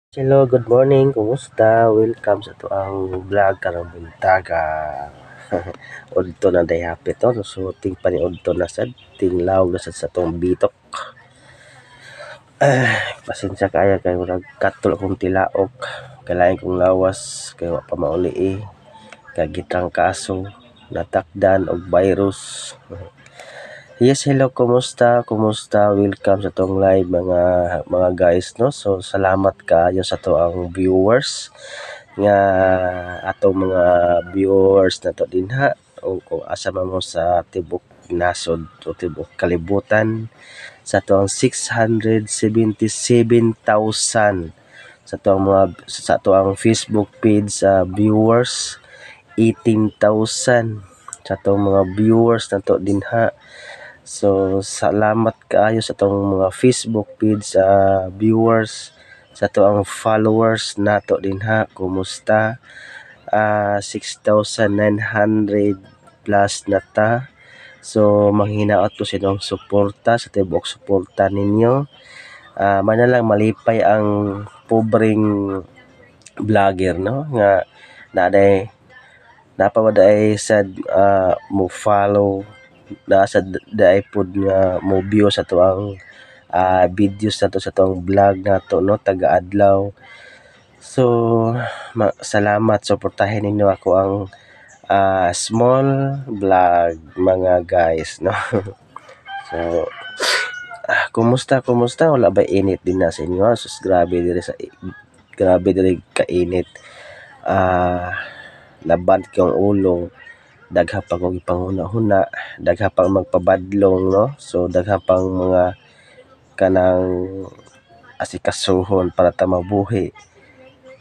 Hello, good morning. Kumusta? Welcome sa ang vlog karong buntaga. Udto na day hapit to. So ting paniudto na sad tinglaw na sad sa tong bitok. Pasensya kaya kay murag katol akong tilaok. Kailangan kong lawas kay wa pa mauli kagitang kaso natakdan og virus. Yes, hello, kumusta? Kumusta? Welcome sa tong live mga guys, no? So salamat kaayo sa to ang viewers nga atong mga viewers na to dinha o kung asa man mo sa tibok nasod o tibok kalibutan sa to ang 677,000 sa to ang Facebook page sa viewers 18,000 sa to mga viewers na to dinha. So salamat kaayo sa tong mga Facebook page sa viewers sa to ang followers nato dinha. Kumusta? 6,900 plus na ta. So manghinaot ko sa inyong suporta sa tibok suporta ninyo. Manalang malipay ang pobreng vlogger, no, nga naday napawaday sad mo follow na sa daay pod nga mo view sa to ang videos na to sa tong vlog nato, no, taga-adlaw. So salamat, suportahin ninyo ako ang small vlog mga guys, no. So kumusta wala ba init din na sa inyo? Sus, grabe diri kainit. Laban kong ulo, dagha pa kong ipanguna-huna, dagha pang magpabadlong, no. So dagha pang mga kanang asikasuhon para ta mabuhi.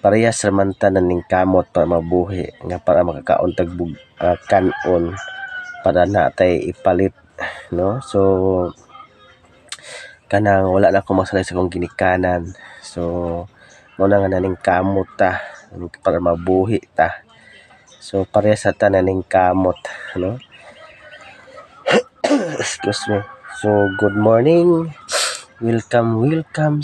Parehas raman ta ning kamot para mabuhi nga para makakaon tag kanon para natay ipalit, no. So kanang wala na ako masanay sa kong ginikanan. So mo na nga naning kamot ta para mabuhi ta. So parehas sa ta naning kamot, no. Excuse me. So good morning. Welcome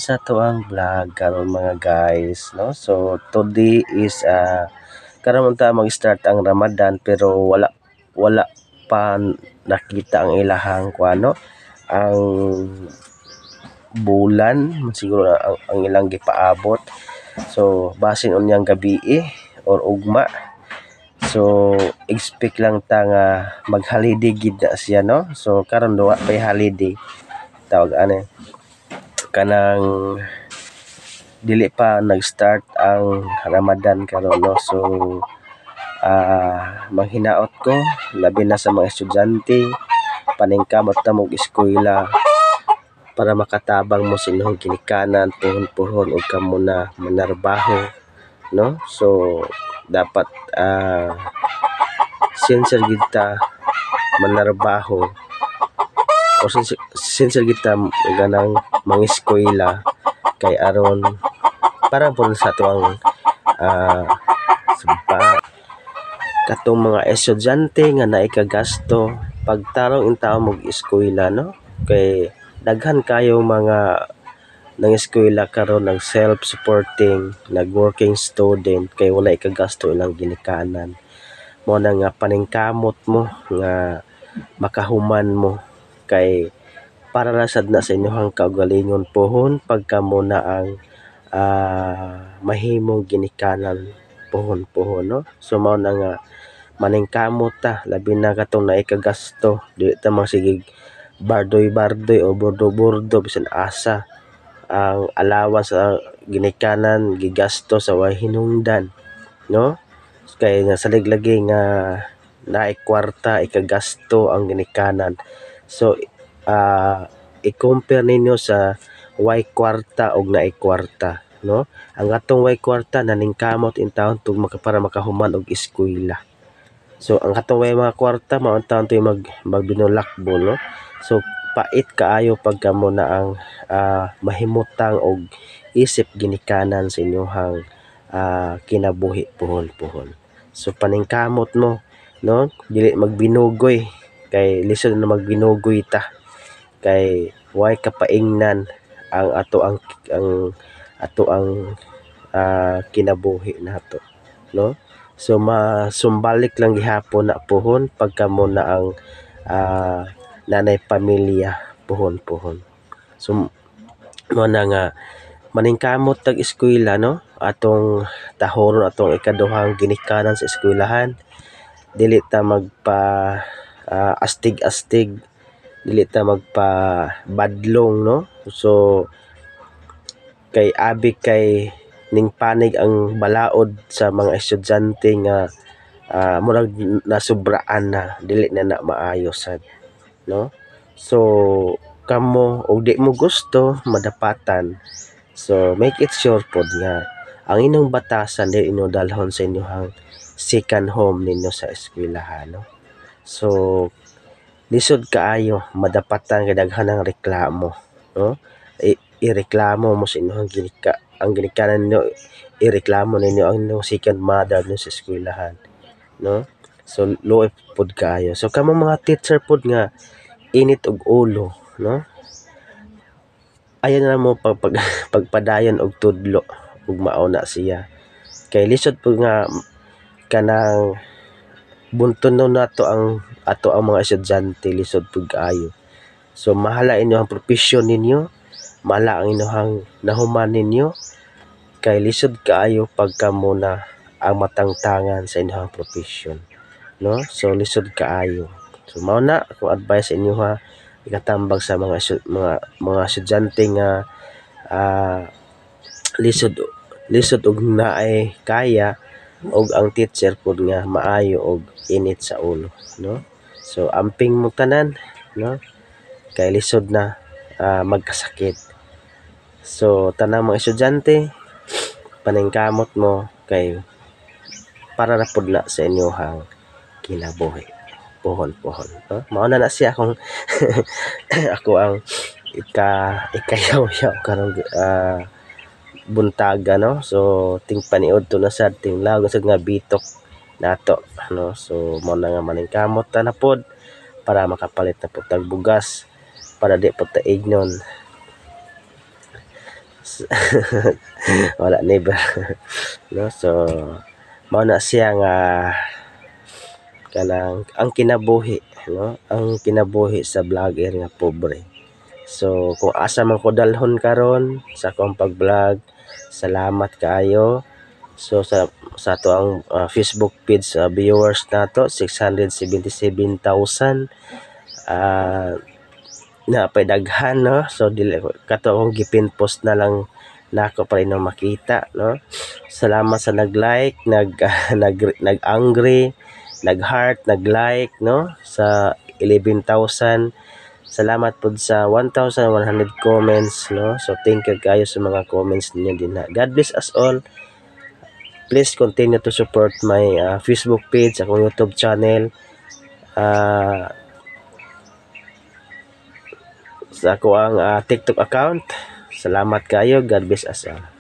sa tuang vlog karon mga guys, no. So today is karon ta mag-start ang Ramadan pero wala pa nakita ang ilahang kuano ang bulan siguro ang ilang gipaabot. So basin unyang gabi or ugma. So expect lang ta nga mag-holiday gid na siya, no. So karon duwa pay holiday tawag ani kanang dili pa nag-start ang Ramadan karon, no. So manghinaot ko labi na sa mga estudyante paningkamot ta mog eskwela para makatabang mo sa inyong ginikanan puhon-puhon ug kamo na manarbaho, no. So dapat sincere gid ta manarbaho o sincere gid ta ganang mangiskwela kay aron para po sa tuang katong mga estudyante nga naikagasto pagtarong intaw mog eskwela, no. Kay daghan kayo mga nang eskwela karon nag self-supporting, nag-working student kay wala ikagasto ilang ginikanan. Mo na nga paningkamot mo nga makahuman mo kay para ra sad na sa inyong kaugalingon pohon pagka mo na ang mahimong ginikanan pohon-pohon, no. So mao na nga maningkamot ta labi na katong naikagasto dili ta masigig bardoy-bardoy o bordo-bordo bisan asa ang allowance sa ginikanan gigasto sa way hinungdan, no. Kay nga salig lagi nga naay kwarta ikagasto ang ginikanan. So i-compare ninyo sa way kwarta og naay kwarta, no. Ang atong way kwarta naningkamot in taon tug para makahuman og eskwela. So ang atong way mga kwarta mao ang taon magbinulakbo, no. So pait kaayo pagka mo na ang mahimutang og isip ginikanan sa inyong kinabuhi puhon-puhon. So paningkamot mo, no, dili magbinugoy kay lisod na magbinugoy ta kay way kapaingnan ang ato ang kinabuhi nato, no? So masumbalik lang gihapon na pohon pagka mo na ang nanay pamilya pohon. So mo na nga maningkamot tag eskwela, no, atong tahoron atong ikaduhang ginikanan sa eskwelahan. Dili ta magpa astig-astig, dili ta magpa badlong, no. So kay abi kay ning panig ang balaod sa mga estudyante nga murag nasubraan na, dili na maayo sad, no. So kamo og di mo gusto madapatan, so make it sure pod nga ang inyong batasan dili inyo dalhon sa inyong second home ninyo sa eskwelahan, no. So lisod kaayo madapatan kay daghan ang reklamo, no. Ireklamo mo sa inyong ang ginikanan ninyo, ireklamo ninyo ang inyong second mother ninyo sa eskwelahan, no. So luoy pod kaayo. So kamo mga teacher pod nga init og ulo, no, ayan na mo pagpadayon og tudlo ug mao na siya. Kay lisod po nga kanang buntonon nato ang mga estudyante, lisod po kaayo. So mahala inyo ang profesyon ninyo, mahala ang inyong nahuman ninyo, kay lisod kaayo pagka muna ang matangtangan sa inyong profesyon, no. So lisod kaayo. So mao na akong advice sa inyo ikatambag sa mga estudyante nga lisod og naay kaya, og ang teacher pod nga maayo og init sa ulo, no. So amping mo tanan, no, kay lisod na magkasakit. So tanang mga estudyante, paningkamot mo kay para ra pud na sa inyohang kinabuhi pohon, no? Mao na siya akong ako ang ikayaw karong buntaga, no. So ting paniud to na sad ting lawag sad nga bitok nato, no. So mao na nga maningkamot ta na pod para makapalit na pod tag bugas para di pod ta ignon. Wala never no. So mao na siya nga kanang ang kinabuhi, no, ang kinabuhi sa vlogger nga pobre. So kung asa man ko dalhon karon sa akong pag-vlog, salamat kaayo. So sa ato ang Facebook page viewers nato 677,000 na pay daghan, no. So dili kato akong gipin post na lang nako pa rin makita, no. Salamat sa nag-like, nag-angry, nag-heart, nag-like, no, sa 11,000. Salamat po sa 1,100 comments, no. So thank you kayo sa mga comments ninyo din. God bless us all. Please continue to support my Facebook page, akong YouTube channel, sa ako ang TikTok account. Salamat kayo. God bless us all.